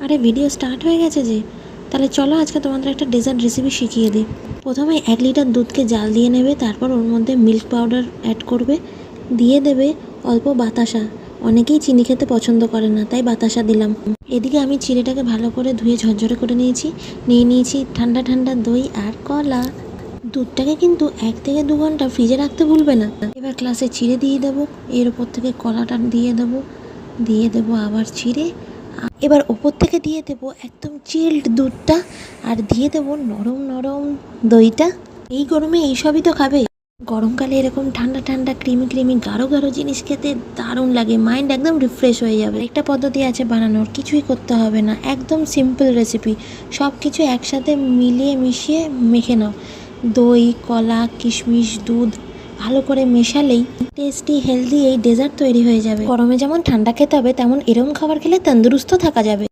আরে video start হয়ে গেছে যে, তাহলে চলো আজকে তোমাদের একটা ডেজার্ট রেসিপি শিখিয়ে দিই। প্রথমে 1 লিটার দুধকে জাল দিয়ে নেবে, তারপর ওর মধ্যে মিল্ক পাউডার অ্যাড করবে, দিয়ে দেবে অল্প বাতাসা। অনেকেই চিনি খেতে পছন্দ করে না, তাই বাতাসা দিলাম। এদিকে আমি চিড়েটাকে ভালো করে ধুয়ে ঝরঝরে করে নিয়েছি ঠান্ডা ঠান্ডা দই আর কলা। দুধটাকে কিন্তু 1 থেকে 2 ঘন্টা ফ্রিজে রাখতে ভুলবে না। এবার গ্লাসে চিড়ে দিয়ে দেবো, এর ওপর থেকে কলাটা দিয়ে দেবো আবার চিড়ে। এবার ওপর থেকে দিয়ে দেবো একদম চিল্ড দুধটা, আর দিয়ে দেবো নরম নরম দইটা। এই গরমে এইসবই তো খাবে। গরমকালে এরকম ঠান্ডা ঠান্ডা ক্রিমি ক্রিমি গাঢ় গাঢ় জিনিস খেতে দারুণ লাগে, মাইন্ড একদম রিফ্রেশ হয়ে যাবে। একটা পদ্ধতি আছে বানানোর, কিছুই করতে হবে না, একদম সিম্পল রেসিপি। সব কিছু একসাথে মিলিয়ে মিশিয়ে মেখে নাও। দই, কলা, কিশমিশ, দুধ ভালো করে মেশালেই টেস্টি হেলদি এই ডেজার্ট তৈরি হয়ে যাবে। গরমে যেমন ঠান্ডা খেতে হবে, তেমন এরকম খাবার খেলে তন্দুরুস্ত থাকা যাবে।